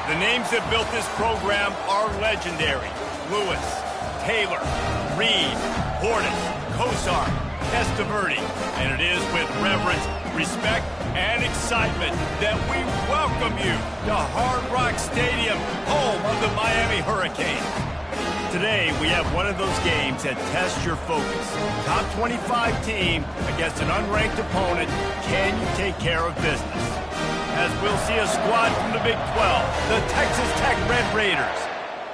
The names that built this program are legendary. Lewis, Taylor, Reed, Horton, Kosar, Testaverde. And it is with reverence, respect, and excitement that we welcome you to Hard Rock Stadium, home of the Miami Hurricanes. Today, we have one of those games that tests your focus. Top 25 team against an unranked opponent. Can you take care of business? As we'll see a squad from the Big 12, the Texas Tech Red Raiders,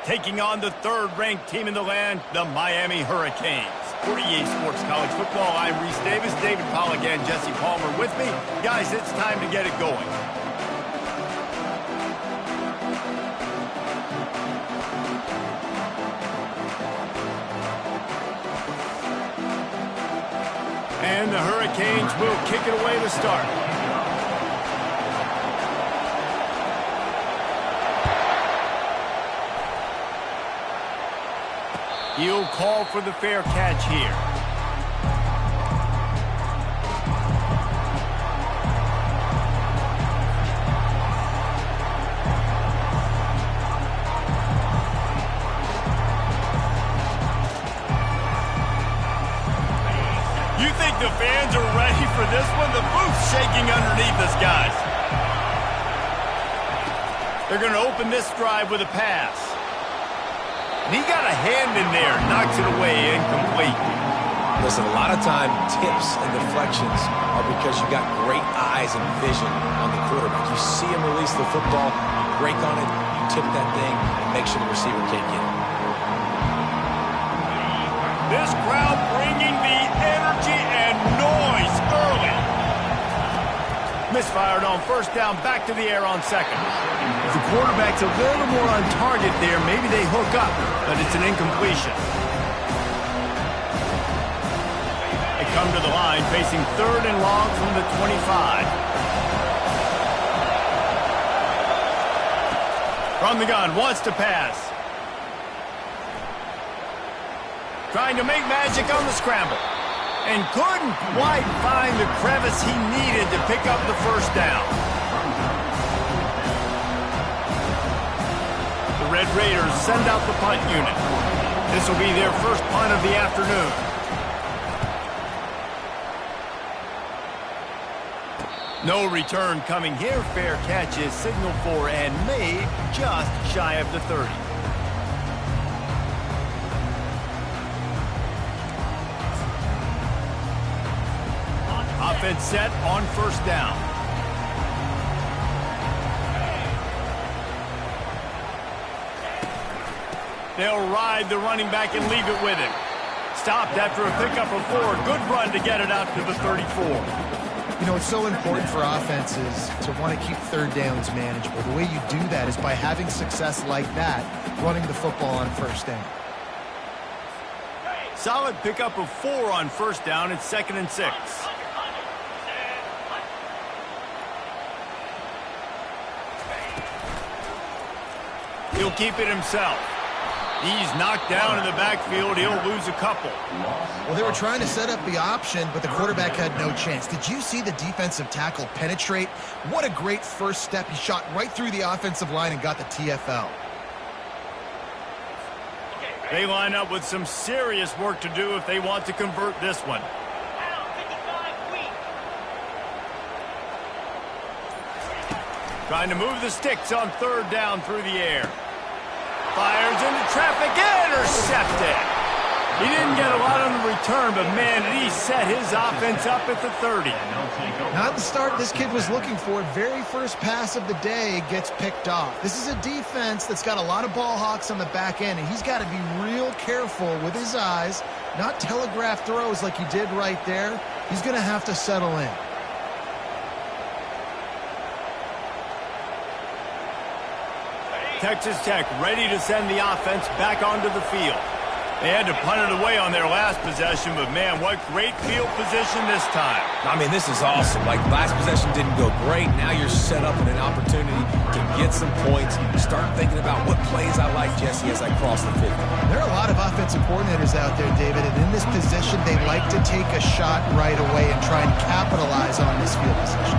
taking on the third-ranked team in the land, the Miami Hurricanes. For EA Sports College Football, I'm Reese Davis, David Pollack, and Jesse Palmer with me. Guys, it's time to get it going. And the Hurricanes will kick it away to start. He'll call for the fair catch here. You think the fans are ready for this one? The booth's shaking underneath us, guys. They're going to open this drive with a pass. And he got a hand in there, knocks it away, incomplete. Listen, a lot of time, tips and deflections are because you got great eyes and vision on the quarterback. You see him release the football, you break on it, you tip that thing, and make sure the receiver can't get it. This crowd bringing the energy and noise early. Misfired on first down, back to the air on second. If the quarterback's a little more on target there, maybe they hook up, but it's an incompletion. They come to the line facing third and long from the 25. From the gun, wants to pass. Trying to make magic on the scramble. And couldn't quite find the crevice he needed to pick up the first down. The Red Raiders send out the punt unit. This will be their first punt of the afternoon. No return coming here. Fair catch is signaled for and made just shy of the 30. Offense set on first down. They'll ride the running back and leave it with him. Stopped after a pickup of 4. Good run to get it out to the 34. You know, it's so important for offenses to want to keep third downs manageable. The way you do that is by having success like that, running the football on first down. Solid pickup of 4 on first down. It's 2nd and 6. He'll keep it himself. He's knocked down in the backfield. He'll lose a couple. Well, they were trying to set up the option, but the quarterback had no chance. Did you see the defensive tackle penetrate? What a great first step. He shot right through the offensive line and got the TFL. They line up with some serious work to do if they want to convert this one. Trying to move the sticks on third down through the air. Fires into traffic, intercepted. He didn't get a lot on the return, but man, did he set his offense up at the 30. Not the start this kid was looking for. Very first pass of the day gets picked off. This is a defense that's got a lot of ball hawks on the back end, and he's got to be real careful with his eyes, not telegraph throws like he did right there. He's going to have to settle in. Texas Tech ready to send the offense back onto the field. They had to punt it away on their last possession, but man, what great field position this time. I mean, this is awesome. Like, last possession didn't go great. Now you're set up in an opportunity to get some points. Start thinking about what plays I like, Jesse, as I cross the 50. There are a lot of offensive coordinators out there, David, and in this position, they like to take a shot right away and try and capitalize on this field position.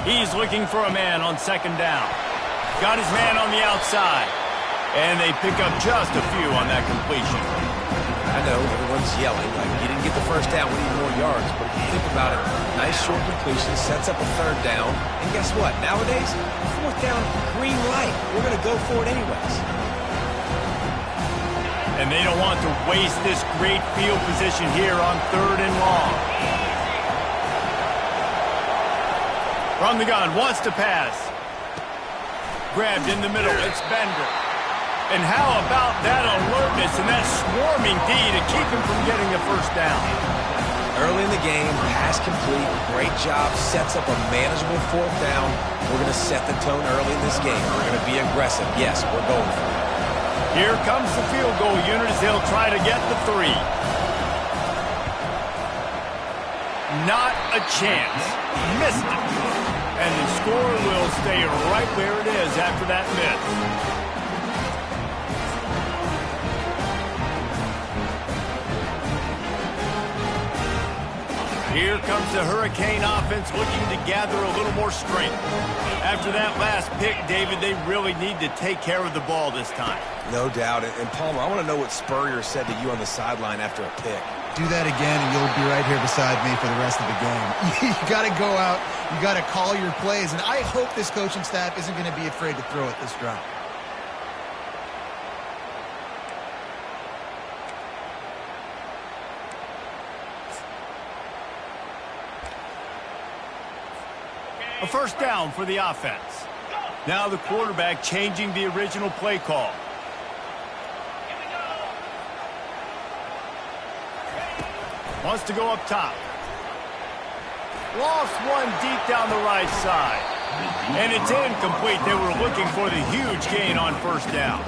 He's looking for a man on second down. Got his man on the outside. And they pick up just a few on that completion. I know everyone's yelling like he didn't get the first down, we need more yards. But if you think about it, nice short completion, sets up a third down. And guess what? Nowadays, fourth down, green light. We're going to go for it anyways. And they don't want to waste this great field position here on 3rd and long. From the gun, wants to pass. Grabbed in the middle, it's Bender. And how about that alertness and that swarming D to keep him from getting the first down? Early in the game, pass complete, great job, sets up a manageable fourth down. We're going to set the tone early in this game. We're going to be aggressive. Yes, we're going for it. Here comes the field goal unit as they'll try to get the 3. Not a chance. Missed it. And the score will stay right where it is after that miss. Here comes the Hurricane offense looking to gather a little more strength. After that last pick, David, they really need to take care of the ball this time. No doubt. And Palmer, I want to know what Spurrier said to you on the sideline after a pick. Do that again, and you'll be right here beside me for the rest of the game. You got to go out. You got to call your plays. And I hope this coaching staff isn't going to be afraid to throw it this drive. A first down for the offense. Now the quarterback changing the original play call. Wants to go up top. Lost one deep down the right side. And it's incomplete. They were looking for the huge gain on first down.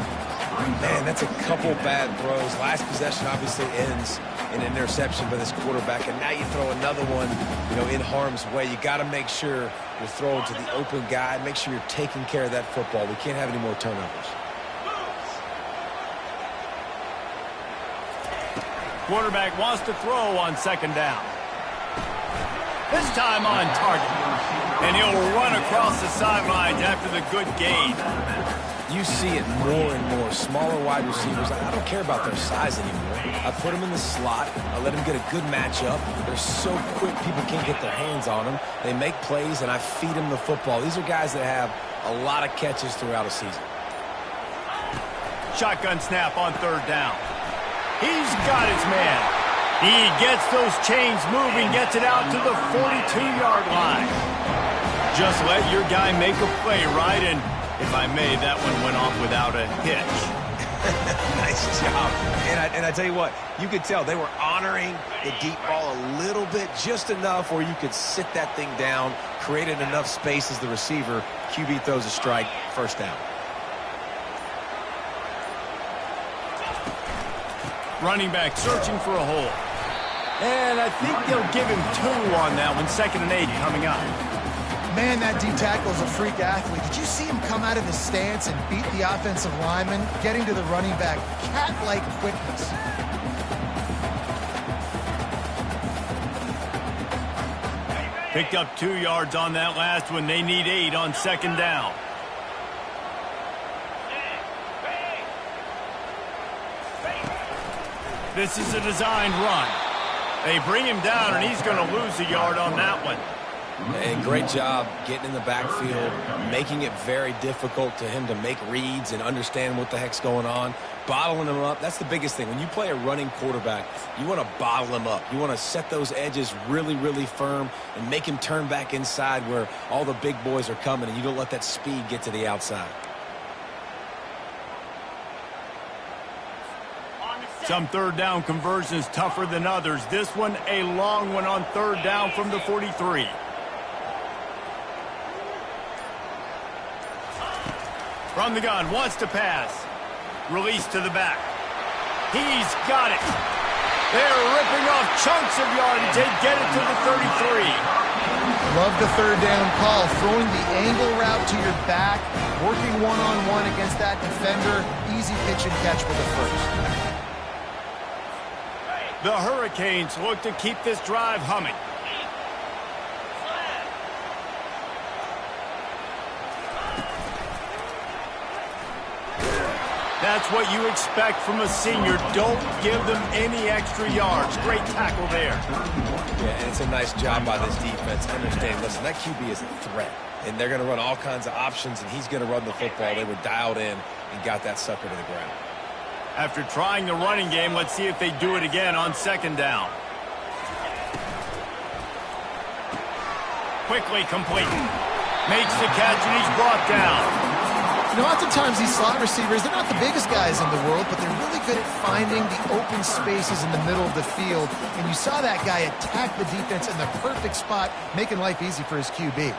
Man, that's a couple bad throws. Last possession obviously ends in an interception by this quarterback, and now you throw another one, in harm's way. You got to make sure you're throwing to the open guy. Make sure you're taking care of that football. We can't have any more turnovers. Quarterback wants to throw on second down. This time on target. And he'll run across the sidelines after the good gain. You see it more and more. Smaller wide receivers, I don't care about their size anymore. I put them in the slot. I let them get a good matchup. They're so quick, people can't get their hands on them. They make plays, and I feed them the football. These are guys that have a lot of catches throughout a season. Shotgun snap on third down. He's got his man. He gets those chains moving, gets it out to the 42-yard line. Just let your guy make a play, right? And if I may, that one went off without a hitch. Nice job. And I tell you what, you could tell they were honoring the deep ball a little bit, just enough where you could sit that thing down, created enough space as the receiver. QB throws a strike, first down. Running back searching for a hole. And I think they'll give him 2 on that one. 2nd and 8 coming up. Man, that D tackle is a freak athlete. Did you see him come out of his stance and beat the offensive lineman, getting to the running back? Cat-like quickness. Picked up 2 yards on that last one. They need 8 on second down. This is a designed run. They bring him down, and he's going to lose a yard on that one. And great job getting in the backfield, making it very difficult to him to make reads and understand what the heck's going on, bottling him up. That's the biggest thing. When you play a running quarterback, you want to bottle him up. You want to set those edges really, really firm and make him turn back inside where all the big boys are coming, and you don't let that speed get to the outside. Some third down conversions tougher than others. This one a long one on third down from the 43. From the gun, wants to pass. Release to the back. He's got it. They're ripping off chunks of yardage. They get it to the 33. Love the third down call. Throwing the angle route to your back, working one-on-one against that defender. Easy pitch and catch with the first. The Hurricanes look to keep this drive humming. That's what you expect from a senior. Don't give them any extra yards. Great tackle there. Yeah, and it's a nice job by this defense. Understand, listen, that QB is a threat. And they're going to run all kinds of options, and he's going to run the football. They were dialed in and got that sucker to the ground. After trying the running game, let's see if they do it again on second down. Quickly complete. Makes the catch, and he's brought down. You know, oftentimes these slot receivers, they're not the biggest guys in the world, but they're really good at finding the open spaces in the middle of the field. And you saw that guy attack the defense in the perfect spot, making life easy for his QB.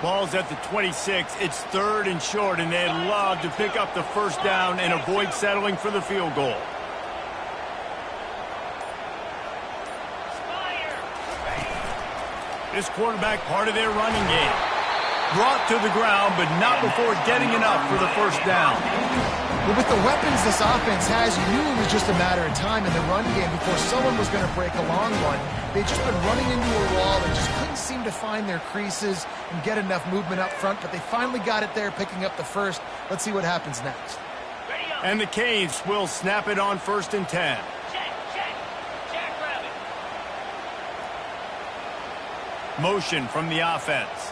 Ball's at the 26. It's 3rd and short, and they'd love to pick up the first down and avoid settling for the field goal. This quarterback part of their running game. Brought to the ground, but not before getting enough for the first down. Well, with the weapons this offense has, you knew it was just a matter of time in the run game before someone was going to break a long one. They'd just been running into a wall and just couldn't seem to find their creases and get enough movement up front, but they finally got it there, picking up the first. Let's see what happens next. And the Canes will snap it on 1st and 10. Motion from the offense.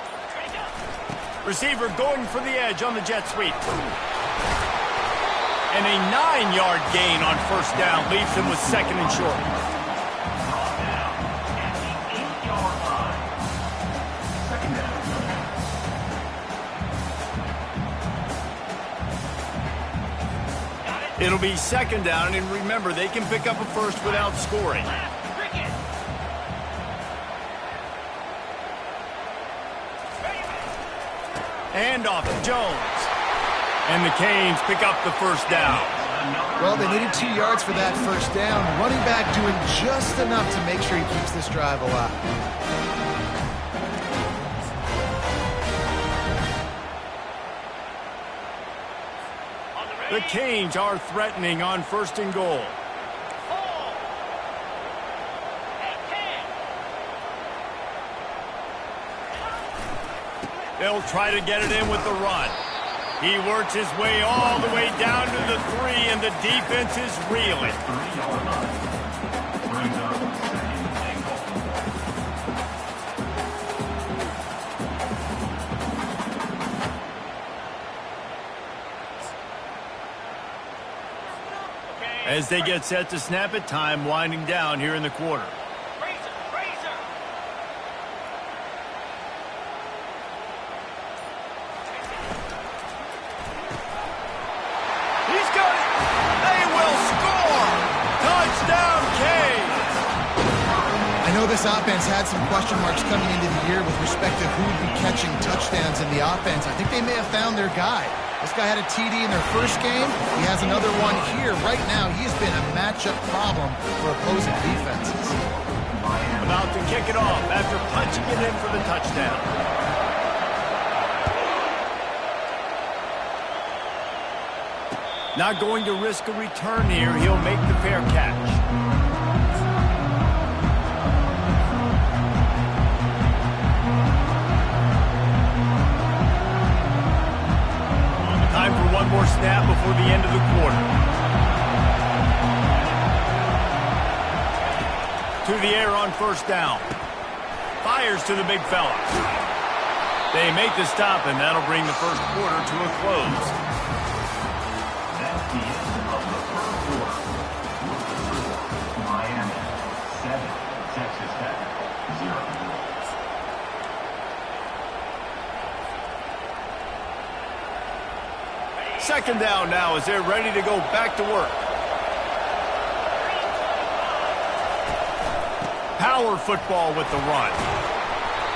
Receiver going for the edge on the jet sweep. And a 9-yard gain on first down leaves him with 2nd and short. It'll be 2nd down, and remember, they can pick up a first without scoring. Hand off to Jones. And the Canes pick up the first down. Well, they needed 2 yards for that first down. Running back doing just enough to make sure he keeps this drive alive. The Canes are threatening on 1st and goal. They'll try to get it in with the run. He works his way all the way down to the 3, and the defense is reeling. As they get set to snap it, time winding down here in the quarter. This offense had some question marks coming into the year with respect to who would be catching touchdowns in the offense. I think they may have found their guy. This guy had a TD in their first game. He has another one here. Right now, he's been a matchup problem for opposing defenses. About to kick it off after punching it in for the touchdown. Not going to risk a return here. He'll make the fair catch. One more snap before the end of the quarter. To the air on first down. Fires to the big fella. They make the stop, and that'll bring the first quarter to a close. That's the end of the first quarter. Miami 7, Texas Tech 0. Second down now as they're ready to go back to work. Power football with the run.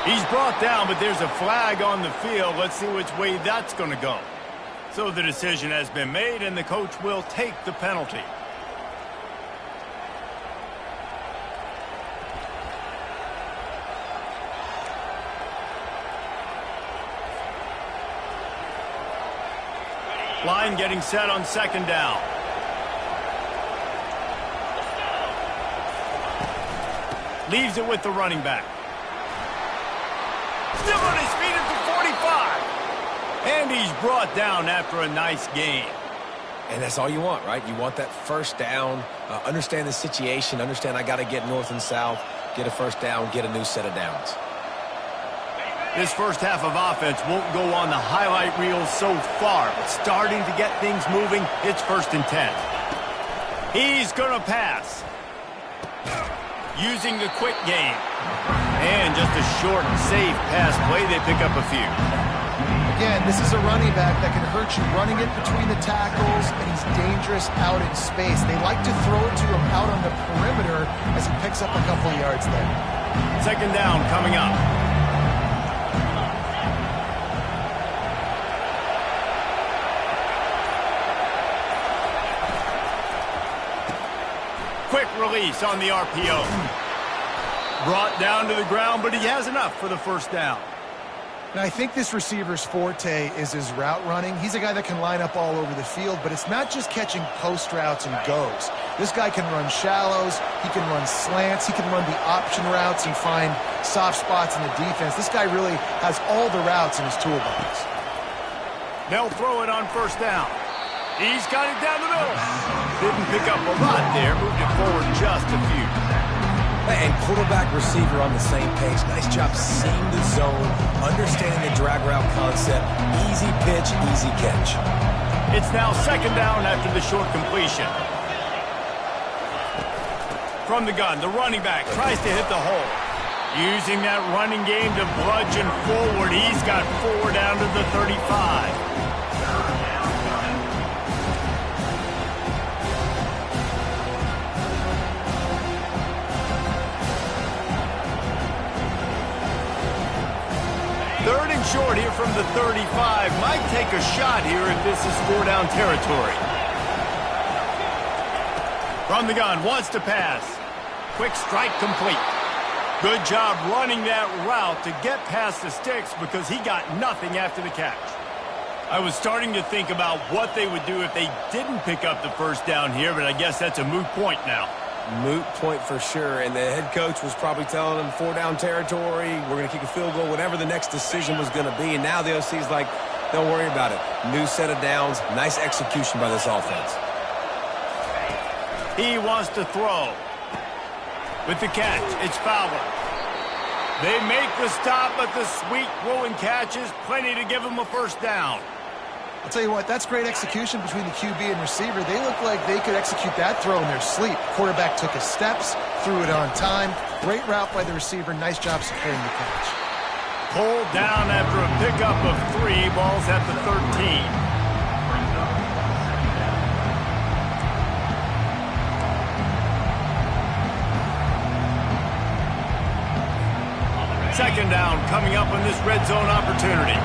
He's brought down, but there's a flag on the field. Let's see which way that's going to go. So the decision has been made, and the coach will take the penalty. Line getting set on second down. Leaves it with the running back. Still on his feet at the 45. And he's brought down after a nice gain. And that's all you want, right? You want that first down, understand the situation, understand I got to get north and south, get a first down, get a new set of downs. This first half of offense won't go on the highlight reel so far, but starting to get things moving, it's 1st and 10. He's going to pass. Using the quick game. And just a short, safe pass play, they pick up a few. Again, this is a running back that can hurt you running it between the tackles, and he's dangerous out in space. They like to throw it to him out on the perimeter as he picks up a couple yards there. 2nd down coming up. Quick release on the RPO. Brought down to the ground, but he has enough for the 1st down. Now, I think this receiver's forte is his route running. He's a guy that can line up all over the field, but it's not just catching post routes and goes. This guy can run shallows, he can run slants, he can run the option routes and find soft spots in the defense. This guy really has all the routes in his toolbox. They'll throw it on 1st down. He's got it down the middle. Didn't pick up a lot there, moved it forward just a few. And quarterback receiver on the same page. Nice job seeing the zone, understanding the drag route concept. Easy pitch, easy catch. It's now 2nd down after the short completion. From the gun, the running back tries to hit the hole. Using that running game to bludgeon forward. He's got 4 down to the 35. Third and short here from the 35. Might take a shot here if this is 4-down territory. From the gun, wants to pass. Quick strike complete. Good job running that route to get past the sticks because he got nothing after the catch. I was starting to think about what they would do if they didn't pick up the 1st down here, but I guess that's a moot point now. Moot point for sure, and the head coach was probably telling them 4-down territory, we're going to kick a field goal, whatever the next decision was going to be, and now the OC's like, don't worry about it. New set of downs, nice execution by this offense. He wants to throw. With the catch, it's Fowler. They make the stop, but the sweet throwing catch is plenty to give him a 1st down. I'll tell you what, that's great execution between the QB and receiver. They look like they could execute that throw in their sleep. Quarterback took his steps, threw it on time. Great route by the receiver. Nice job securing the catch. Pulled down after a pickup of 3. Ball's at the 13. Second down coming up on this red zone opportunity.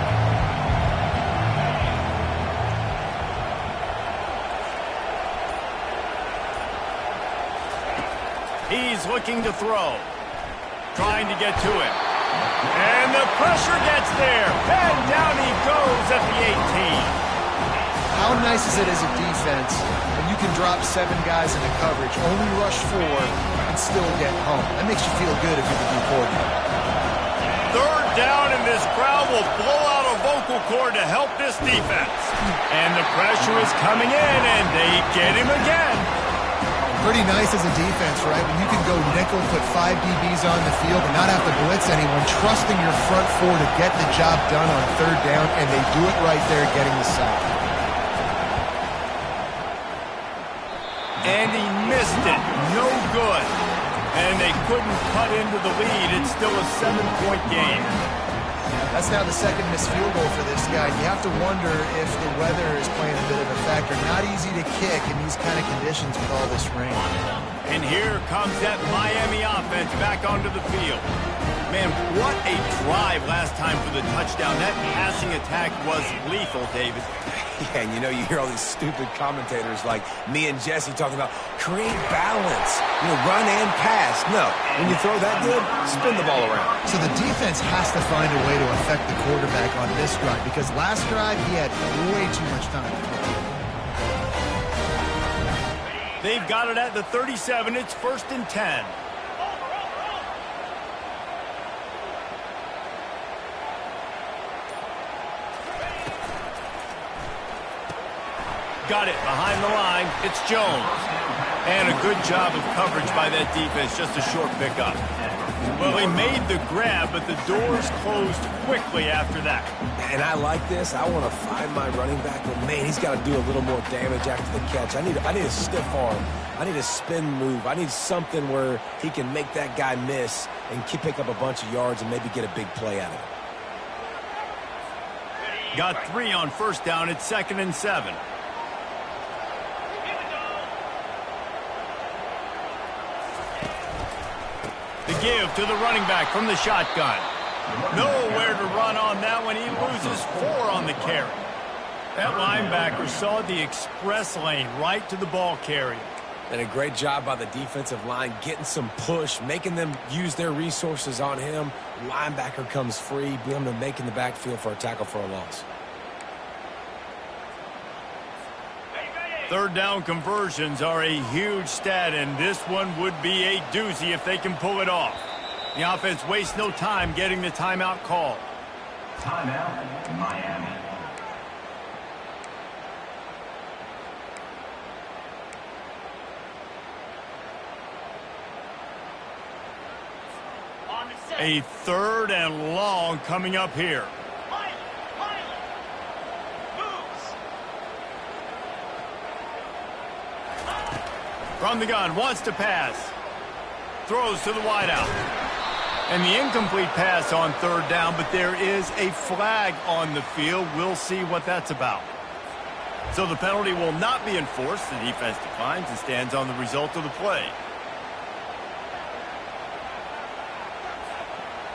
He's looking to throw. Trying to get to it. And the pressure gets there. And down he goes at the 18. How nice is it as a defense when you can drop 7 guys into coverage, only rush 4, and still get home? That makes you feel good if you're the D coordinator. 3rd down, and this crowd will blow out a vocal cord to help this defense. And the pressure is coming in, and they get him again. Pretty nice as a defense, right? When you can go nickel, put 5 DBs on the field and not have to blitz anyone, trusting your front 4 to get the job done on 3rd down, and they do it right there, getting the sack. And he missed it. No good. And they couldn't cut into the lead. It's still a 7-point game. That's now the 2nd missed field goal for this guy. You have to wonder if the weather is playing a bit of a factor. Not easy to kick in these kind of conditions with all this rain. And here comes that Miami offense back onto the field. Man, what a drive last time for the touchdown. That passing attack was lethal, David. Yeah, and you know, you hear all these stupid commentators like me and Jesse talking about create balance, run and pass. No, when you throw that good, spin the ball around. So the defense has to find a way to affect the quarterback on this drive because last drive he had way too much time to throw. They've got it at the 37. It's 1st and 10. Got it behind the line. It's Jones. And a good job of coverage by that defense. Just a short pickup. Well, he made the grab, but the doors closed quickly after that. And I like this. I want to find my running back, but man, he's got to do a little more damage after the catch. I need a stiff arm. I need a spin move. I need something where he can make that guy miss and pick up a bunch of yards and maybe get a big play out of it. Got 3 on first down. It's 2nd and 7. The give to the running back from the shotgun. Nowhere to run on that one. He loses 4 on the carry. That linebacker saw the express lane right to the ball carrier. And a great job by the defensive line getting some push, making them use their resources on him. Linebacker comes free, being able to make in the backfield for a tackle for a loss. 3rd down conversions are a huge stat, and this one would be a doozy if they can pull it off. The offense wastes no time getting the timeout called. Timeout, Miami. A 3rd and long coming up here. From the gun, wants to pass. Throws to the wideout. And the incomplete pass on 3rd down, but there is a flag on the field. We'll see what that's about. So the penalty will not be enforced. The defense declines and stands on the result of the play.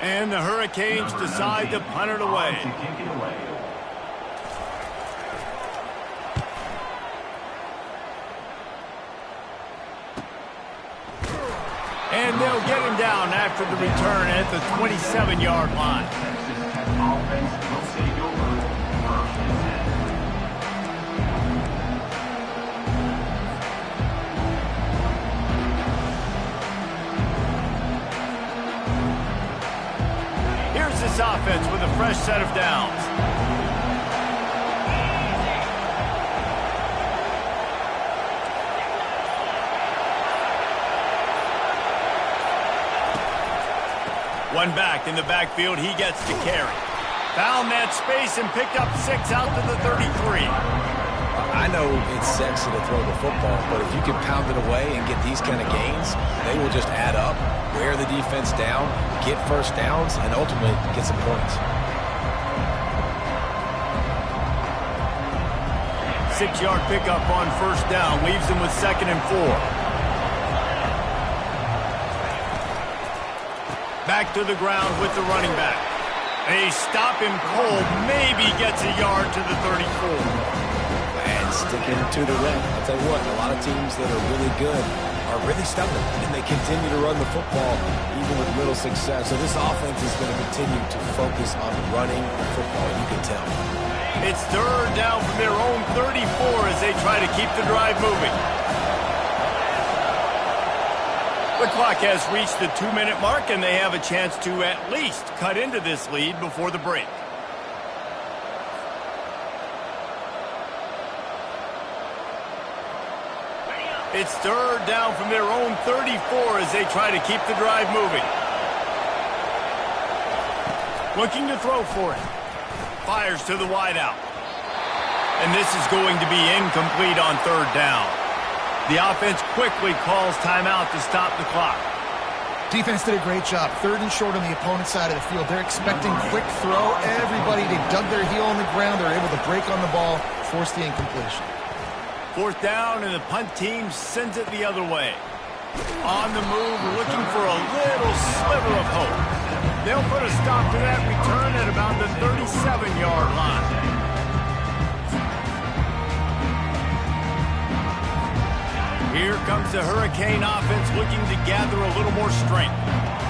And the Hurricanes decide to punt it away. And they'll get him down after the return at the 27-yard line. Here's this offense with a fresh set of downs. One back in the backfield, he gets to carry. Found that space and picked up 6 out to the 33. I know it's sexy to throw the football, but if you can pound it away and get these kind of gains, they will just add up, wear the defense down, get first downs, and ultimately get some points. 6-yard pickup on first down, leaves him with 2nd and 4. Back to the ground with the running back. They stop him cold, maybe gets a yard to the 34. And sticking to the run. I'll tell you what, a lot of teams that are really good are really stubborn, and they continue to run the football even with little success. So this offense is going to continue to focus on running the football, you can tell. It's 3rd down from their own 34 as they try to keep the drive moving. The clock has reached the 2-minute mark, and they have a chance to at least cut into this lead before the break. It's 3rd down from their own 34 as they try to keep the drive moving. Looking to throw for it. Fires to the wideout. And this is going to be incomplete on 3rd down. The offense quickly calls timeout to stop the clock. Defense did a great job. 3rd and short on the opponent's side of the field. They're expecting quick throw. Everybody, they dug their heel on the ground. They're able to break on the ball, force the incompletion. 4th down, and the punt team sends it the other way. On the move, looking for a little sliver of hope. They'll put a stop to that return at about the 37-yard line. Here comes the Hurricane offense looking to gather a little more strength.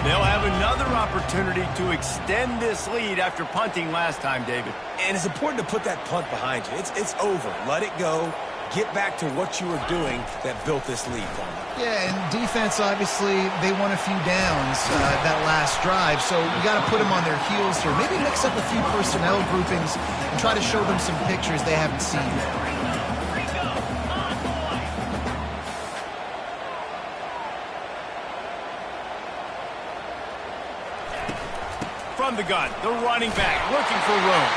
They'll have another opportunity to extend this lead after punting last time, David. And it's important to put that punt behind you. It's over. Let it go. Get back to what you were doing that built this lead, Palmer. Yeah, and defense, obviously, they won a few downs that last drive, so you got to put them on their heels here. Maybe mix up a few personnel groupings and try to show them some pictures they haven't seen yet. the gun, the running back looking for room.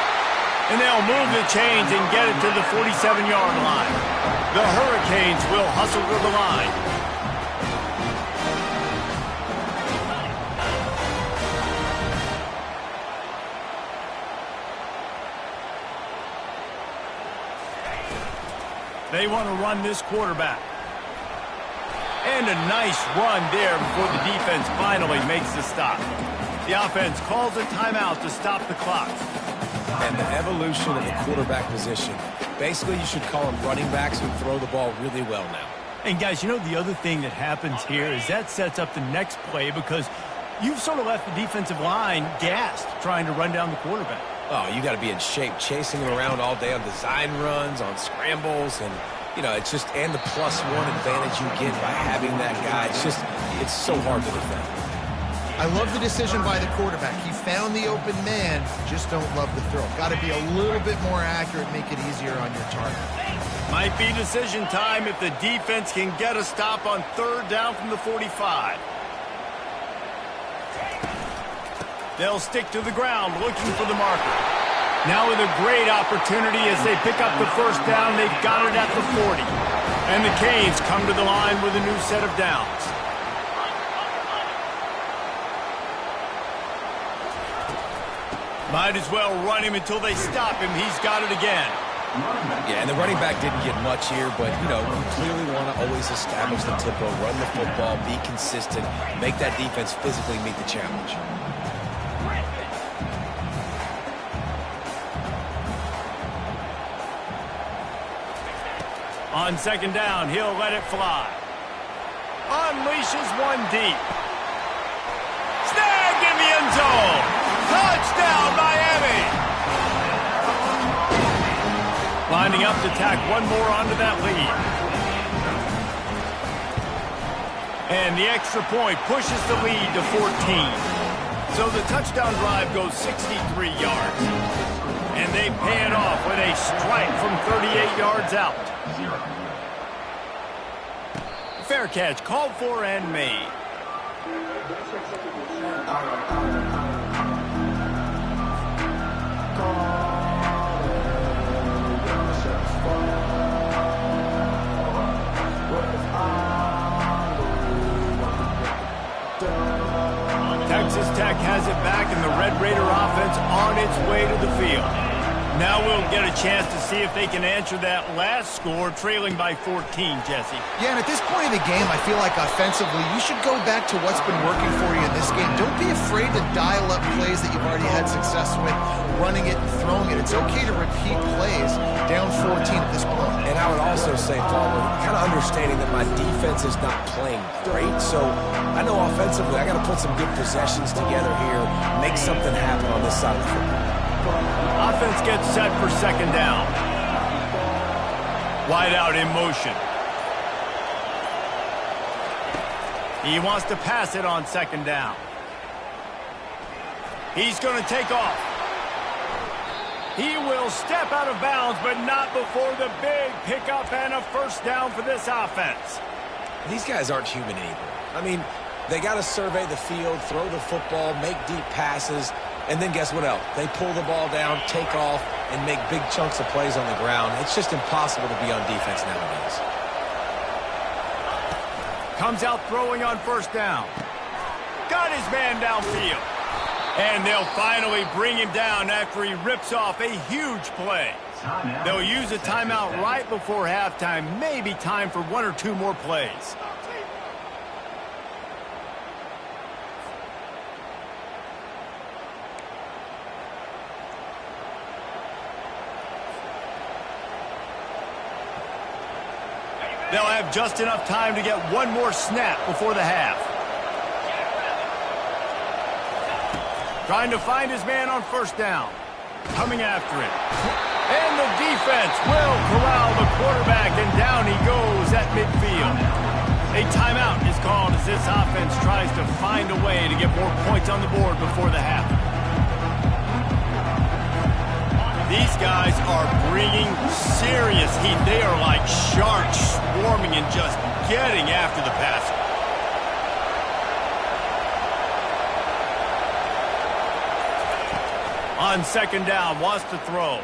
And they'll move the chains and get it to the 47-yard line. The Hurricanes will hustle to the line. They want to run this quarterback. And a nice run there before the defense finally makes the stop. The offense calls a timeout to stop the clock. And the evolution of the quarterback position. Basically, you should call them running backs who throw the ball really well now. And guys, you know the other thing that happens here is that sets up the next play because you've sort of left the defensive line gassed trying to run down the quarterback. Oh, you got to be in shape, chasing him around all day on design runs, on scrambles, and, you know, it's just, and the +1 advantage you get by having that guy. It's so hard to defend. I love the decision by the quarterback. He found the open man, just don't love the throw. Got to be a little bit more accurate, make it easier on your target. Might be decision time if the defense can get a stop on 3rd down from the 45. They'll stick to the ground looking for the marker. Now with a great opportunity as they pick up the 1st down, they've got it at the 40. And the Canes come to the line with a new set of downs. Might as well run him until they stop him. He's got it again. Yeah, and the running back didn't get much here, but, you know, you clearly want to always establish the tempo, run the football, be consistent, make that defense physically meet the challenge. On 2nd down, he'll let it fly. Unleashes one deep. Snagged in the end zone. Touchdown, Miami. Lining up to tack one more onto that lead. And the extra point pushes the lead to 14. So the touchdown drive goes 63 yards. And they pay it off with a strike from 38 yards out. Fair catch called for and made. Texas Tech has it back, and the Red Raider offense on its way to the field. Now we'll get a chance to see if they can answer that last score, trailing by 14, Jesse. Yeah, and at this point of the game, I feel like offensively, you should go back to what's been working for you in this game. Don't be afraid to dial up plays that you've already had success with, running it and throwing it. It's okay to repeat plays down 14 at this point. And I would also say, Paul, kind of understanding that my defense is not playing great, so I know offensively I got to put some good possessions together here, make something happen on this side of the football. Offense gets set for 2nd down. Wide out in motion. He wants to pass it on 2nd down. He's going to take off. He will step out of bounds, but not before the big pickup and a 1st down for this offense. These guys aren't human anymore. I mean, they got to survey the field, throw the football, make deep passes, and then guess what else? They pull the ball down, take off, and make big chunks of plays on the ground. It's just impossible to be on defense nowadays. Comes out throwing on 1st down. Got his man downfield. And they'll finally bring him down after he rips off a huge play. They'll use a timeout right before halftime. Maybe time for 1 or 2 more plays. They'll have just enough time to get 1 more snap before the half. Trying to find his man on 1st down. Coming after it. And the defense will corral the quarterback, and down he goes at midfield. A timeout is called as this offense tries to find a way to get more points on the board before the half. These guys are bringing serious heat. They are like sharks swarming and just getting after the passer. On second down, wants to throw.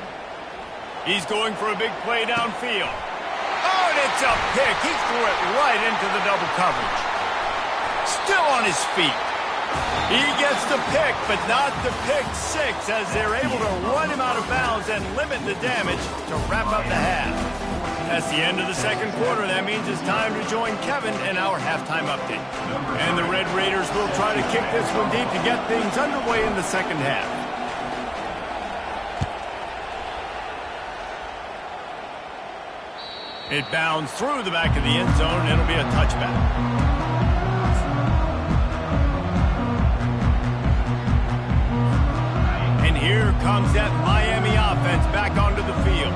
He's going for a big play downfield. Oh, and it's a pick. He threw it right into the double coverage. Still on his feet. He gets the pick, but not the pick six, as they're able to run him out of bounds and limit the damage to wrap up the half. That's the end of the second quarter. That means it's time to join Kevin in our halftime update. And the Red Raiders will try to kick this one deep to get things underway in the second half. It bounds through the back of the end zone, and it'll be a touchback. And here comes that Miami offense back onto the field.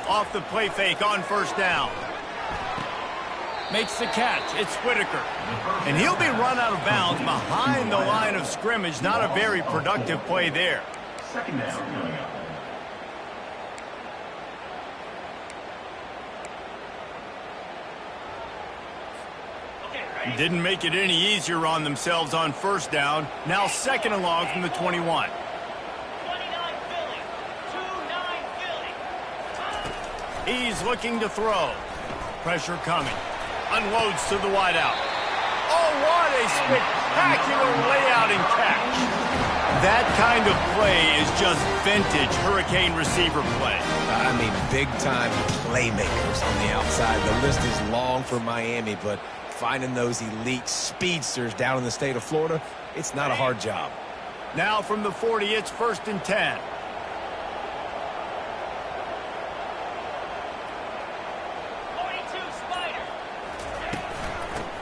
Off the play fake on first down. Makes the catch. It's Whitaker. And he'll be run out of bounds behind the line of scrimmage. Not a very productive play there. Second down coming up. Didn't make it any easier on themselves on first down. Now second and long from the 21. 29 Philly. 2-9 Philly. He's looking to throw. Pressure coming. Unloads to the wideout. Oh, what a spectacular layout and catch. That kind of play is just vintage Hurricane receiver play. I mean, big-time playmakers on the outside. The list is long for Miami, but finding those elite speedsters down in the state of Florida, it's not a hard job. Now from the 40, it's 1st and 10.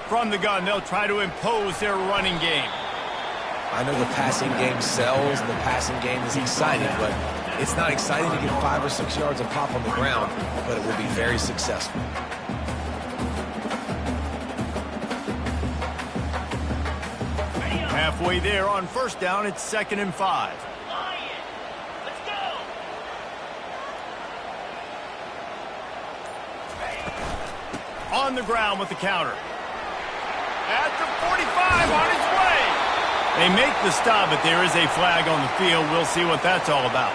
From the gun, they'll try to impose their running game. I know the passing game sells and the passing game is exciting, but it's not exciting to get 5 or 6 yards and pop on the ground, but it will be very successful. Halfway there on first down, it's 2nd and 5. Let's go. On the ground with the counter. At the 45, on its way. They make the stop, but there is a flag on the field. We'll see what that's all about.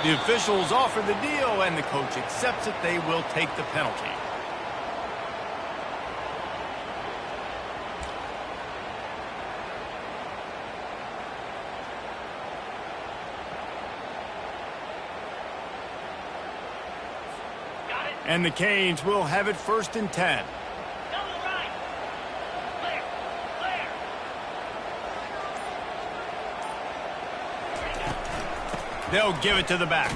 The officials offer the deal, and the coach accepts it. They will take the penalty. And the Canes will have it 1st and 10. They'll give it to the back.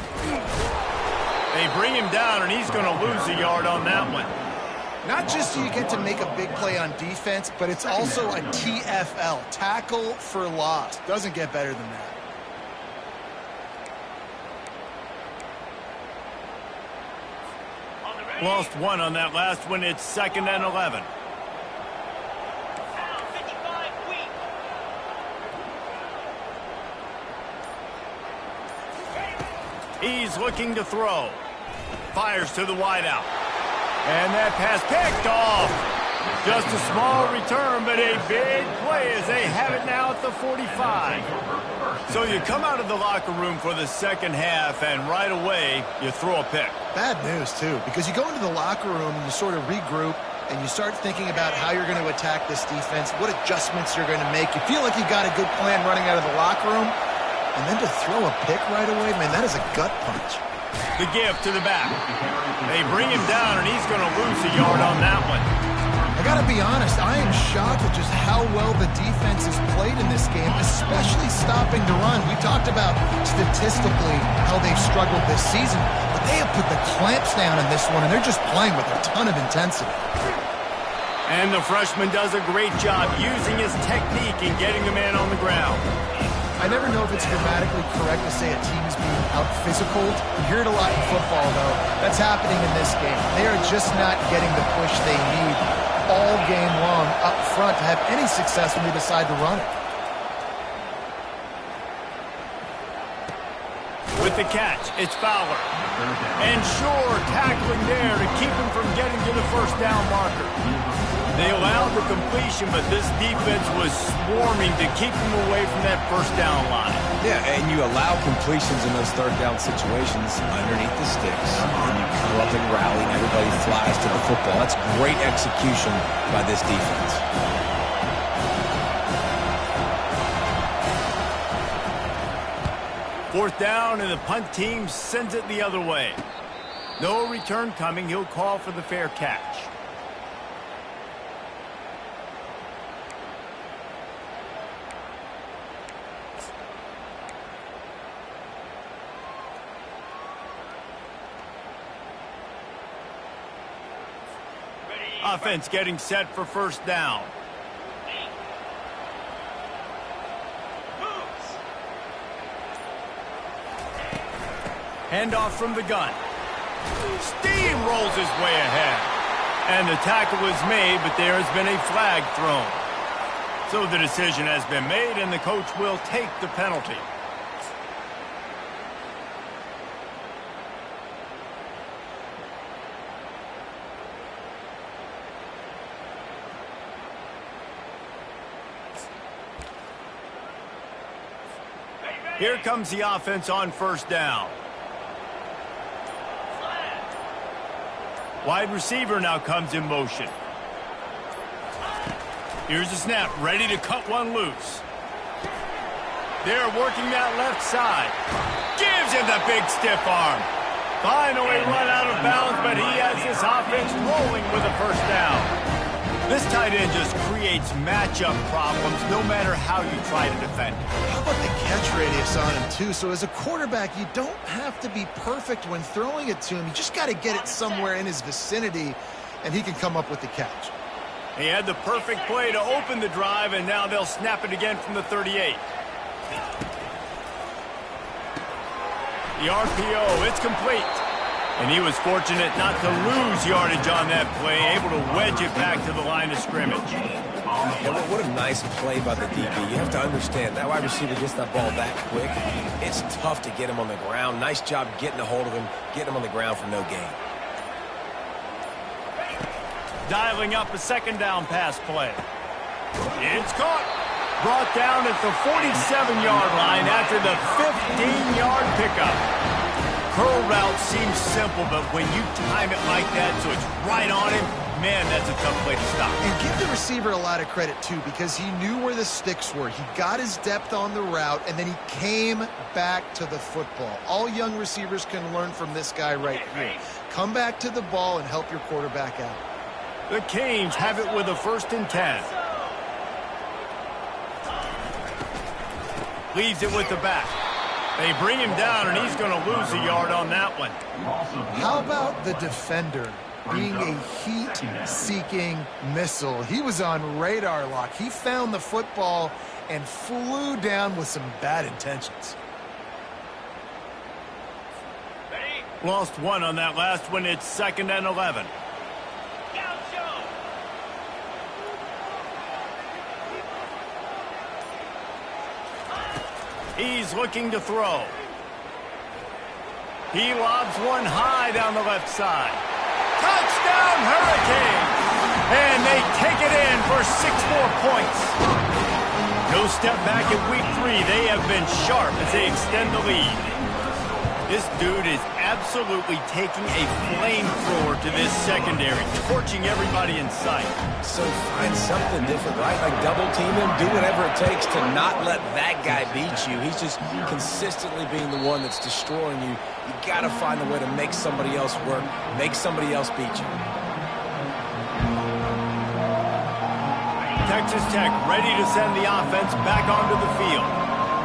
They bring him down, and he's going to lose a yard on that one. Not just do you get to make a big play on defense, but it's also a TFL, tackle for loss. Doesn't get better than that. Lost one on that last one. It's 2nd and 11. He's looking to throw. Fires to the wideout. And that pass picked off. Just a small return, but a big play as they have it now at the 45. So you come out of the locker room for the second half, and right away, you throw a pick. Bad news, too, because you go into the locker room and you sort of regroup, and you start thinking about how you're going to attack this defense, what adjustments you're going to make. You feel like you got a good plan running out of the locker room, and then to throw a pick right away, man, that is a gut punch. The give to the back. They bring him down, and he's going to lose a yard on that one. I got to be honest, I am shocked at just how well the defense has played in this game, especially stopping the run. We talked about statistically how they've struggled this season, but they have put the clamps down in this one, and they're just playing with a ton of intensity. And the freshman does a great job using his technique and getting the man on the ground. I never know if it's grammatically correct to say a team is being out-physicaled. You hear it a lot in football, though. That's happening in this game. They are just not getting the push they need all game long up front to have any success when they decide to run it. With With the catch, it's Fowler. And Shore tackling there to keep him from getting to the first down marker. They allowed the completion, but this defense was swarming to keep them away from that first down line. Yeah, and you allow completions in those third down situations underneath the sticks, and you come up and rally, and everybody flies to the football. That's great execution by this defense. Fourth down, and the punt team sends it the other way. No return coming. He'll call for the fair catch. Offense getting set for first down. Handoff from the gun. Steamrolls his way ahead. And the tackle is made, but there has been a flag thrown. So the decision has been made, and the coach will take the penalty. Here comes the offense on first down. Wide receiver now comes in motion. Here's the snap, ready to cut one loose. They're working that left side. Gives him the big stiff arm. Finally run out of bounds, but he has this offense rolling with a first down. This tight end just creates matchup problems no matter how you try to defend him. How about the catch radius on him, too? So as a quarterback, you don't have to be perfect when throwing it to him. You just got to get it somewhere in his vicinity, and he can come up with the catch. He had the perfect play to open the drive, and now they'll snap it again from the 38. The RPO, it's complete. And he was fortunate not to lose yardage on that play, able to wedge it back to the line of scrimmage. Yeah, what a nice play by the DB. You have to understand, that wide receiver gets that ball that quick. It's tough to get him on the ground. Nice job getting a hold of him, getting him on the ground for no gain. Dialing up a second down pass play. It's caught. Brought down at the 47-yard line after the 15-yard pickup. Curl route seems simple, but when you time it like that so it's right on him, man, that's a tough play to stop. And give the receiver a lot of credit, too, because he knew where the sticks were. He got his depth on the route, and then he came back to the football. All young receivers can learn from this guy right here. Come back to the ball and help your quarterback out. The Canes have it with a 1st and 10. Leaves it with the back. They bring him down, and he's going to lose a yard on that one. How about the defender being a heat-seeking missile? He was on radar lock. He found the football and flew down with some bad intentions. Lost one on that last one. It's 2nd and 11. He's looking to throw. He lobs one high down the left side. Touchdown, Hurricanes! And they take it in for 6 more points. No step back in week 3. They have been sharp as they extend the lead. This dude is absolutely taking a flamethrower to this secondary, torching everybody in sight. So find something different, right? Like double team him, do whatever it takes to not let that guy beat you. He's just consistently being the one that's destroying you. You got to find a way to make somebody else work, make somebody else beat you. Texas Tech ready to send the offense back onto the field.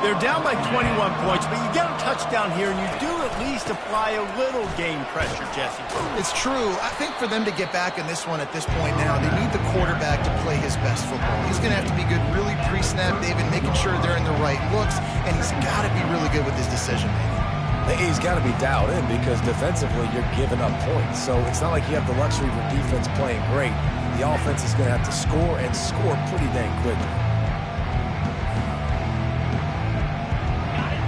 They're down by 21 points, but you get a touchdown here, and you do at least apply a little game pressure, Jesse. It's true. I think for them to get back in this one at this point now, they need the quarterback to play his best football. He's going to have to be good really pre-snap, David, making sure they're in the right looks, and he's got to be really good with his decision-making. He's got to be dialed in because defensively you're giving up points. So it's not like you have the luxury of your defense playing great. The offense is going to have to score and score pretty dang quickly.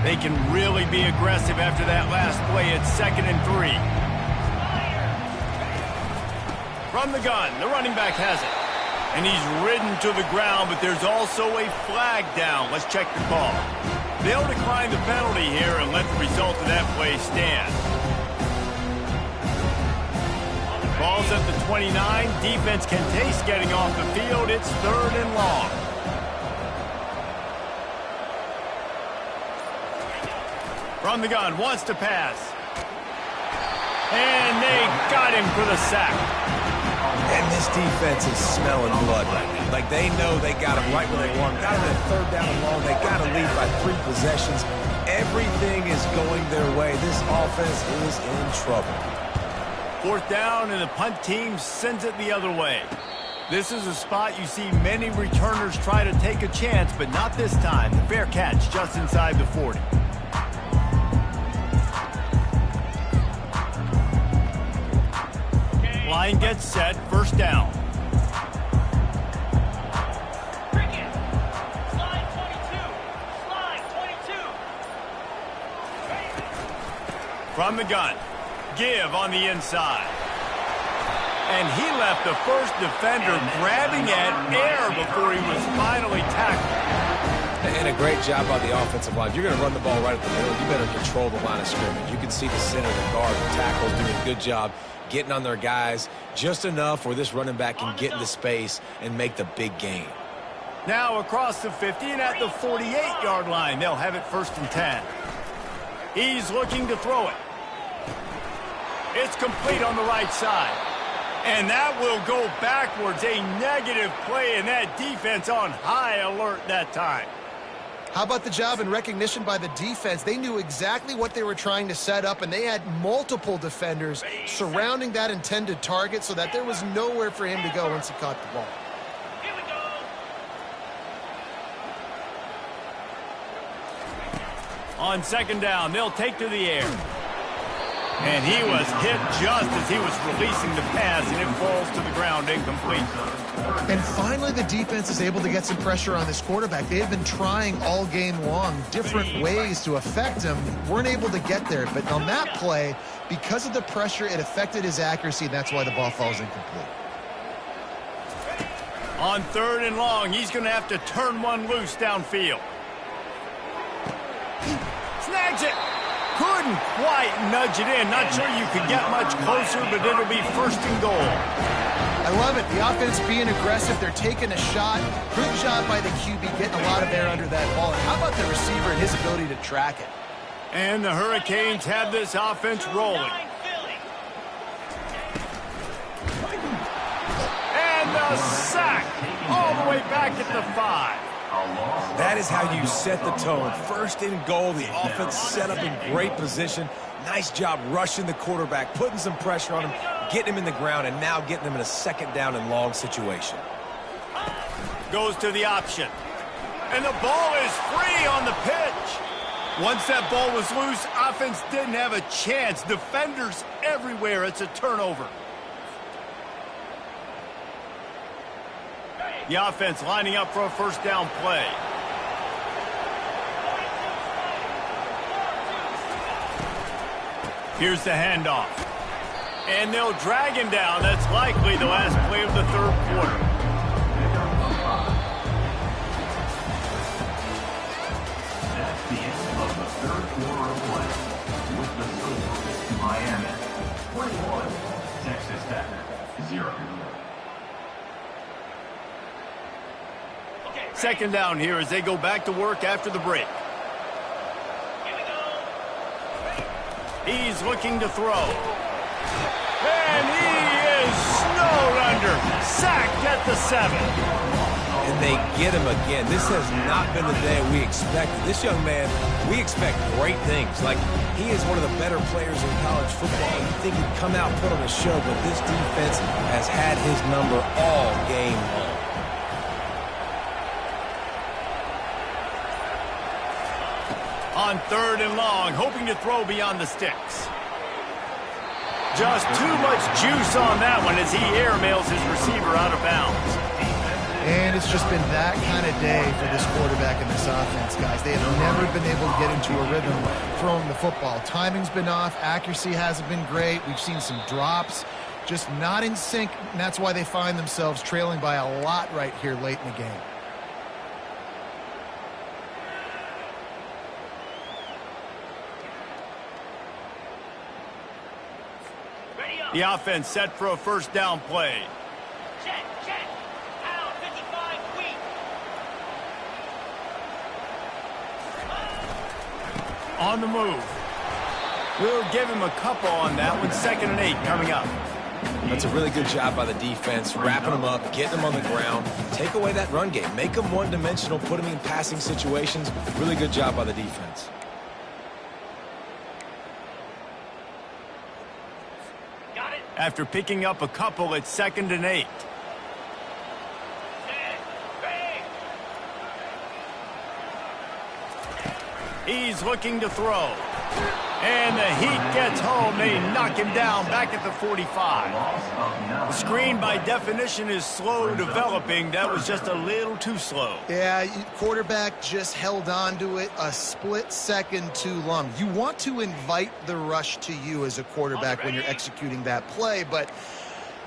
They can really be aggressive after that last play. It's 2nd and 3. From the gun, the running back has it. And he's ridden to the ground, but there's also a flag down. Let's check the call. They'll decline the penalty here and let the result of that play stand. Ball's at the 29. Defense can taste getting off the field. It's 3rd and long. From the gun, wants to pass. And they got him for the sack. And this defense is smelling blood right now. Like, they know they got him right where they want him. Got him at 3rd down and long. They got to lead by 3 possessions. Everything is going their way. This offense is in trouble. 4th down, and the punt team sends it the other way. This is a spot you see many returners try to take a chance, but not this time. The fair catch just inside the 40. Line gets set, 1st down. Cricket. Slide 22. From the gun. Give on the inside. And he left the first defender grabbing at air before he was finally tackled. And a great job by the offensive line. If you're going to run the ball right at the middle, you better control the line of scrimmage. You can see the center, the guard, the tackles doing a good job getting on their guys just enough where this running back can get into space and make the big gain. Now across the 50 and at the 48-yard line, they'll have it 1st and 10. He's looking to throw it. It's complete on the right side. And that will go backwards. A negative play, and that defense on high alert that time. How about the job and recognition by the defense? They knew exactly what they were trying to set up, and they had multiple defenders surrounding that intended target so that there was nowhere for him to go once he caught the ball. Here we go. On 2nd down, they'll take to the air. And he was hit just as he was releasing the pass, and it falls to the ground incomplete. And finally, the defense is able to get some pressure on this quarterback. They have been trying all game long different ways to affect him. Weren't able to get there. But on that play, because of the pressure, it affected his accuracy, and that's why the ball falls incomplete. On 3rd and long, he's going to have to turn one loose downfield. Snags it. Couldn't quite nudge it in. Not sure you could get much closer, but it'll be 1st and goal. I love it. The offense being aggressive. They're taking a shot. Good job by the QB getting a lot of air under that ball. And how about the receiver and his ability to track it? And the Hurricanes have this offense rolling. And the sack all the way back at the 5. That is how you set the tone. 1st and goal. The offense set up in great position. Nice job rushing the quarterback, putting some pressure on him, getting him in the ground, and now getting him in a 2nd down and long situation. Goes to the option. And the ball is free on the pitch. Once that ball was loose, offense didn't have a chance. Defenders everywhere. It's a turnover. The offense lining up for a 1st down play. Here's the handoff. And they'll drag him down. That's likely the last play of the 3rd quarter. That's the end of the 3rd quarter of play. With the score, Miami 21, Texas Tech 0. 2nd down here as they go back to work after the break. Here we go. He's looking to throw. And he is snowed under. Sacked at the 7. And they get him again. This has not been the day we expected. This young man, we expect great things. Like, he is one of the better players in college football. You think he'd come out and put on a show, but this defense has had his number all game long. On 3rd and long, hoping to throw beyond the sticks. Just too much juice on that one as he airmails his receiver out of bounds. And it's just been that kind of day for this quarterback and this offense, guys. They have never been able to get into a rhythm throwing the football. Timing's been off. Accuracy hasn't been great. We've seen some drops. Just not in sync, and that's why they find themselves trailing by a lot right here late in the game. Ready up. The offense set for a first down play. Check, check. Out, 55 feet. On the move. We'll give him a couple on that one. 2nd and 8 coming up. That's a really good job by the defense, wrapping them up, getting them on the ground. Take away that run game. Make them one-dimensional, put them in passing situations. Really good job by the defense. Got it. After picking up a couple, it's 2nd and 8. Set. Ready. He's looking to throw. And the heat gets home. They knock him down back at the 45. The screen, by definition, is slow developing. That was just a little too slow. Yeah, quarterback just held on to it a split second too long. You want to invite the rush to you as a quarterback when you're executing that play, but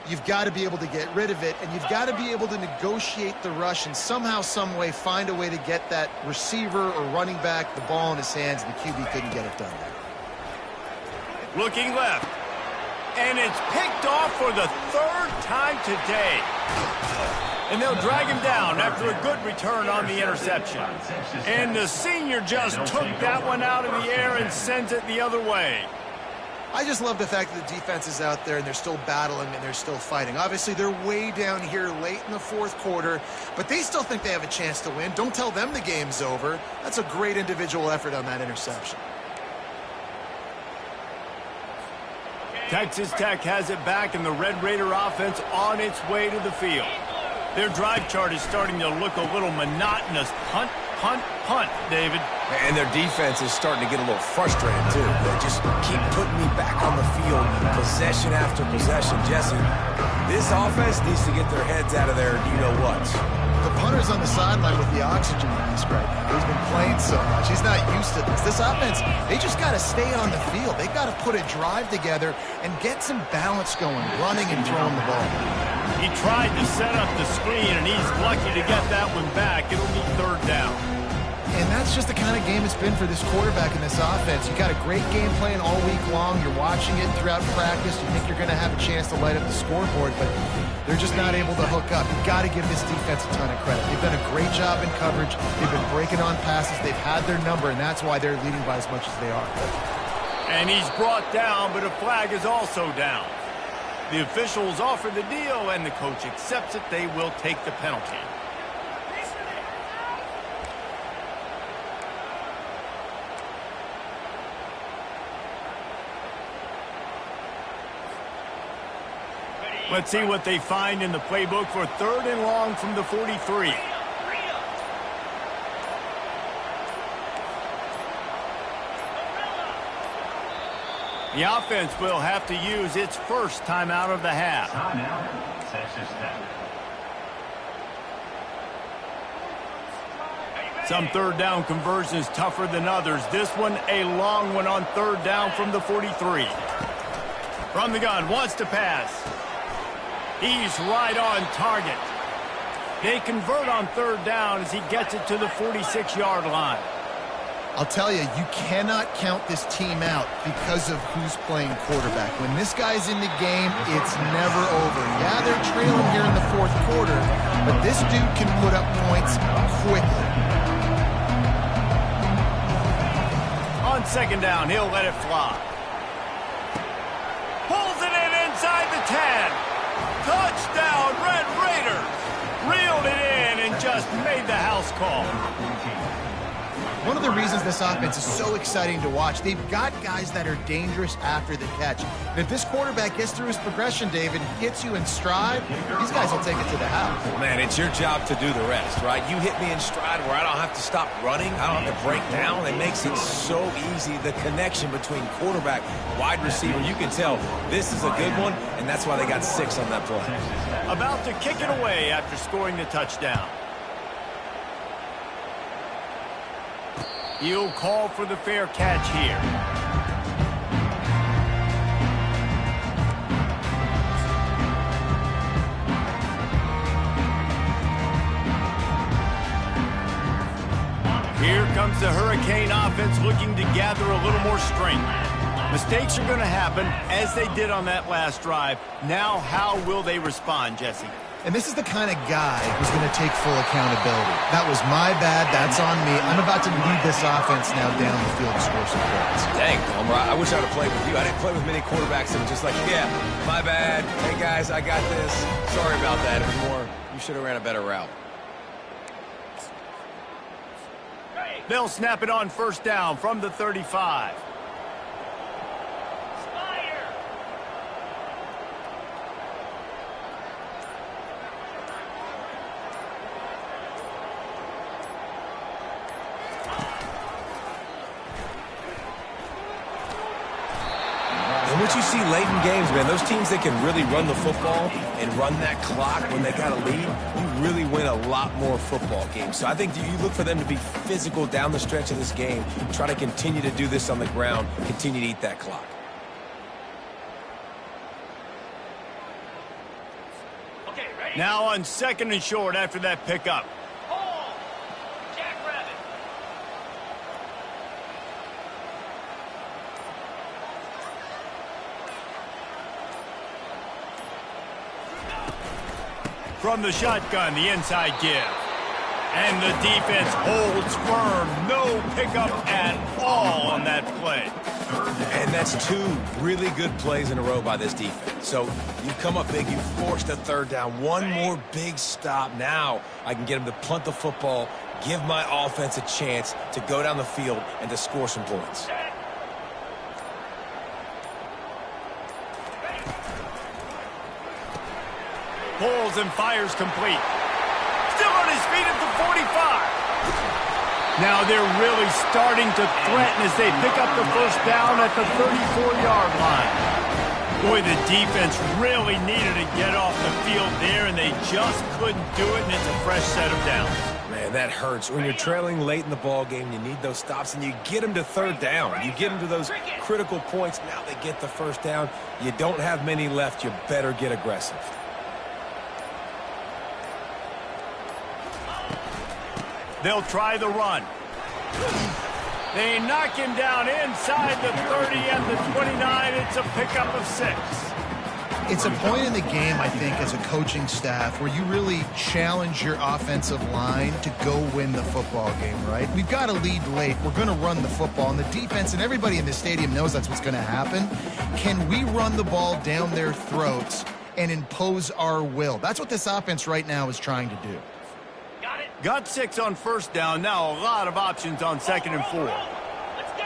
you've got to be able to get rid of it, and you've got to be able to negotiate the rush and somehow, some way find a way to get that receiver or running back the ball in his hands, and the QB couldn't get it done there. Looking left. And it's picked off for the 3rd time today. And they'll drag him down after a good return on the interception. And the senior just took that one out of the air and sends it the other way. I just love the fact that the defense is out there and they're still battling and they're still fighting. Obviously, they're way down here late in the 4th quarter, but they still think they have a chance to win. Don't tell them the game's over. That's a great individual effort on that interception. Texas Tech has it back, and the Red Raider offense on its way to the field. Their drive chart is starting to look a little monotonous. Punt, punt, punt, David. And their defense is starting to get a little frustrated, too. They just keep putting me back on the field, possession after possession. Jesse, this offense needs to get their heads out of there, you-know-what. The punter's on the sideline with the oxygen mask right now. He's been playing so much. He's not used to this. This offense, they just got to stay on the field. They got to put a drive together and get some balance going, running and throwing the ball. He tried to set up the screen, and he's lucky to get that one back. It'll be 3rd down. And that's just the kind of game it's been for this quarterback and this offense. You got a great game plan all week long. You're watching it throughout practice. You think you're going to have a chance to light up the scoreboard, but they're just not able to hook up. You've got to give this defense a ton of credit. They've done a great job in coverage. They've been breaking on passes. They've had their number, and that's why they're leading by as much as they are. And he's brought down, but a flag is also down. The officials offer the deal, and the coach accepts it. They will take the penalty. Let's see what they find in the playbook for 3rd and long from the 43. The offense will have to use its first timeout of the half. Timeout, Texas Tech. Some 3rd down conversions tougher than others. This one a long one on 3rd down from the 43. From the gun, wants to pass. He's right on target. They convert on 3rd down as he gets it to the 46-yard line. I'll tell you, you cannot count this team out because of who's playing quarterback. When this guy's in the game, it's never over. Yeah, they're trailing here in the 4th quarter, but this dude can put up points quickly. On 2nd down, he'll let it fly. Pulls it in inside the 10. Touchdown, Red Raiders! Reeled it in and just made the house call. One of the reasons this offense is so exciting to watch, they've got guys that are dangerous after the catch. And if this quarterback gets through his progression, David, gets you in stride, these guys will take it to the house. Man, it's your job to do the rest, right? You hit me in stride where I don't have to stop running. I don't have to break down. It makes it so easy. The connection between quarterback, wide receiver, you can tell this is a good one, and that's why they got 6 on that play. About to kick it away after scoring the touchdown. He'll call for the fair catch here. Here comes the Hurricane offense looking to gather a little more strength. Mistakes are going to happen, as they did on that last drive. Now, how will they respond, Jesse? And this is the kind of guy who's going to take full accountability. That was my bad. That's on me. I'm about to lead this offense now down the field to score some points. Dang, Palmer, I wish I would have played with you. I didn't play with many quarterbacks that were just like, yeah, my bad. Hey, guys, I got this. Sorry about that. It was more, you should have ran a better route. They'll snap it on first down from the 35. And what you see late in games, man, those teams that can really run the football and run that clock when they got a lead, you really win a lot more football games. So I think you look for them to be physical down the stretch of this game, try to continue to do this on the ground, continue to eat that clock. Okay, ready? Now on 2nd and short after that pickup. Hold. Jackrabbit. From the shotgun, the inside give. And the defense holds firm. No pickup at all on that play. And that's 2 really good plays in a row by this defense. So you come up big, you force the 3rd down. One more big stop. Now I can get them to punt the football, give my offense a chance to go down the field and to score some points. Pulls and fires complete. Still on his feet at the 45. Now they're really starting to threaten as they pick up the first down at the 34-yard line. Boy, the defense really needed to get off the field there, and they just couldn't do it, and it's a fresh set of downs. Man, that hurts. When you're trailing late in the ball game, you need those stops, and you get them to 3rd down. You get them to those critical points. Now they get the first down. You don't have many left. You better get aggressive. They'll try the run. They knock him down inside the 30 and the 29. It's a pickup of 6. It's a point in the game, I think, as a coaching staff where you really challenge your offensive line to go win the football game, right? We've got a lead late. We're going to run the football. And the defense and everybody in the stadium knows that's what's going to happen. Can we run the ball down their throats and impose our will? That's what this offense right now is trying to do. Got 6 on first down. Now a lot of options on 2nd and 4. Let's go.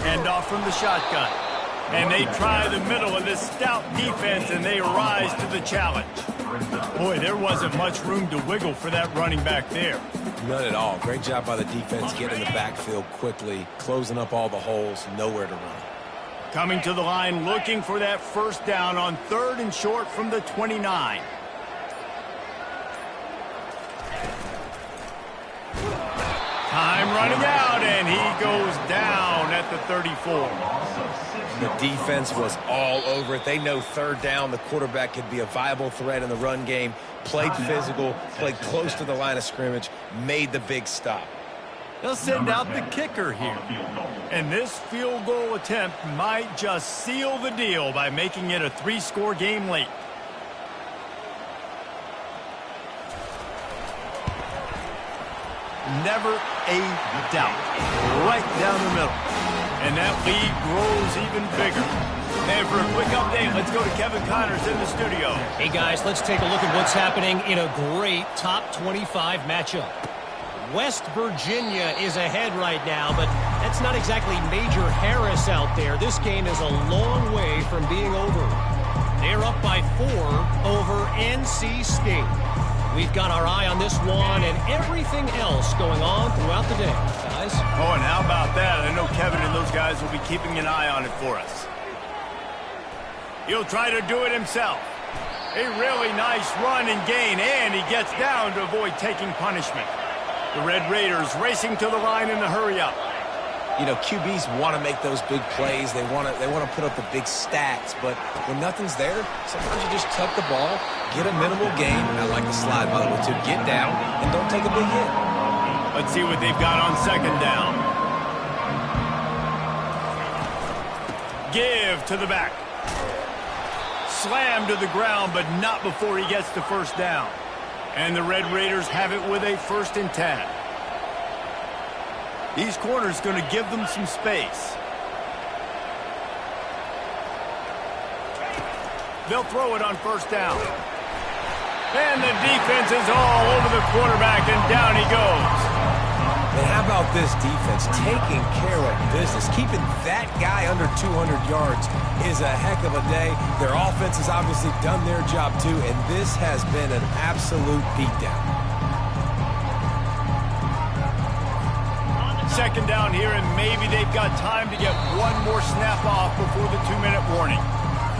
Hand off from the shotgun. And they try the middle of this stout defense, and they rise to the challenge. Boy, there wasn't much room to wiggle for that running back there. None at all. Great job by the defense getting in the backfield quickly, closing up all the holes, nowhere to run. Coming to the line, looking for that first down on 3rd and short from the 29. Time running out, and he goes down at the 34. The defense was all over it. They know 3rd down, the quarterback could be a viable threat in the run game. Played physical, played close to the line of scrimmage, made the big stop. They'll send out the kicker here. And this field goal attempt might just seal the deal by making it a 3-score game late. Never a doubt. Right down the middle. And that lead grows even bigger. And for a quick update, let's go to Kevin Connors in the studio. Hey, guys, let's take a look at what's happening in a great top 25 matchup. West Virginia is ahead right now, but that's not exactly Major Harris out there. This game is a long way from being over. They're up by 4 over NC State. We've got our eye on this one and everything else going on throughout the day, guys. Oh, and how about that? I know Kevin and those guys will be keeping an eye on it for us. He'll try to do it himself. A really nice run and gain, and he gets down to avoid taking punishment. The Red Raiders racing to the line in the hurry-up. You know, QBs want to make those big plays. They want to put up the big stats. But when nothing's there, sometimes you just tuck the ball, get a minimal gain. I like the slide, by the way, too. Get down and don't take a big hit. Let's see what they've got on second down. Give to the back. Slam to the ground, but not before he gets to first down. And the Red Raiders have it with a 1st and 10. These corners going to give them some space. They'll throw it on first down. And the defense is all over the quarterback, and down he goes. And how about this defense taking care of business? Keeping that guy under 200 yards is a heck of a day. Their offense has obviously done their job too, and this has been an absolute beatdown. Second down here, and maybe they've got time to get one more snap off before the 2-minute warning.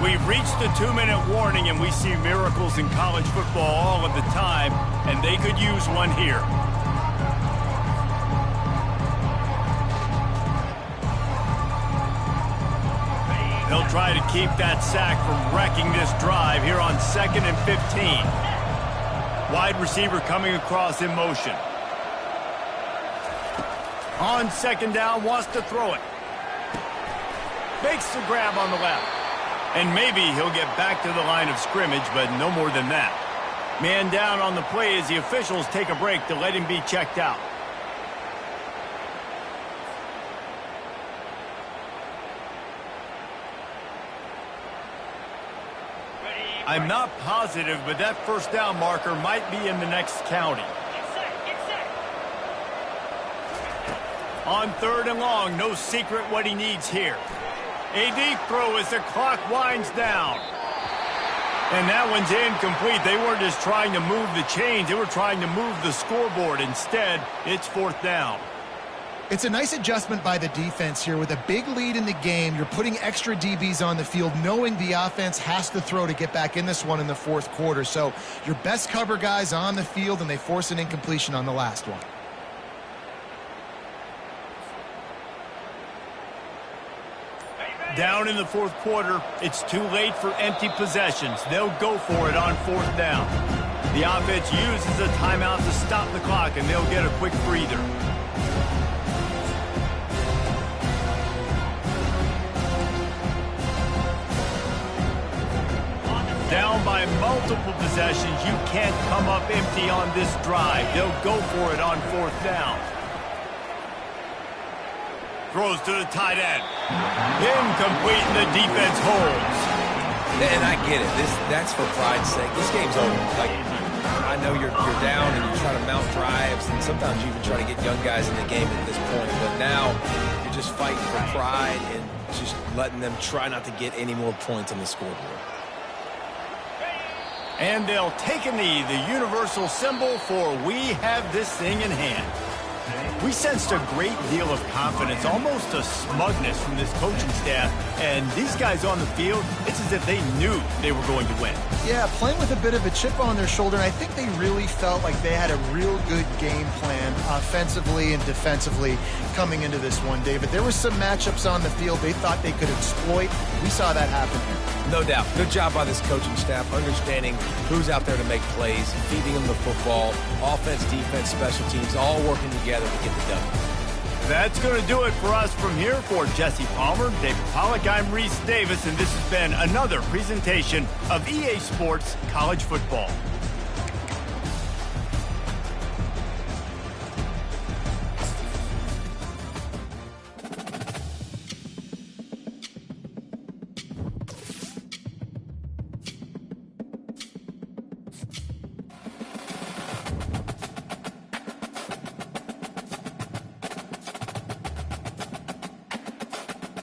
We've reached the 2-minute warning, and we see miracles in college football all of the time, and they could use one here. They'll try to keep that sack from wrecking this drive here on 2nd and 15. Wide receiver coming across in motion. On second down, wants to throw it. Makes the grab on the left. And maybe he'll get back to the line of scrimmage, but no more than that. Man down on the play as the officials take a break to let him be checked out. I'm not positive, but that first down marker might be in the next county. Get set. On 3rd and long, no secret what he needs here. A deep throw as the clock winds down. And that one's incomplete. They weren't just trying to move the chains. They were trying to move the scoreboard. Instead, it's 4th down. It's a nice adjustment by the defense here. With a big lead in the game, you're putting extra DBs on the field, knowing the offense has to throw to get back in this one in the 4th quarter. So your best cover guys on the field, and they force an incompletion on the last one. Down in the 4th quarter, it's too late for empty possessions. They'll go for it on 4th down. The offense uses a timeout to stop the clock, and they'll get a quick breather. Down by multiple possessions, you can't come up empty on this drive. They'll go for it on 4th down. Throws to the tight end. Incomplete, and the defense holds. And I get it. That's for pride's sake. This game's over. Like, I know you're down and you try to mount drives, and sometimes you even try to get young guys in the game at this point. But now you're just fighting for pride and just letting them try not to get any more points on the scoreboard. And they'll take a knee, the universal symbol for we have this thing in hand. We sensed a great deal of confidence, almost a smugness from this coaching staff. And these guys on the field, it's as if they knew they were going to win. Yeah, playing with a bit of a chip on their shoulder, and I think they really felt like they had a real good game plan offensively and defensively coming into this one, David. There were some matchups on the field they thought they could exploit. We saw that happen here. No doubt. Good job by this coaching staff, understanding who's out there to make plays, feeding them the football, offense, defense, special teams, all working together to get the W. That's going to do it for us from here. For Jesse Palmer, David Pollack, I'm Reese Davis, and this has been another presentation of EA Sports College Football.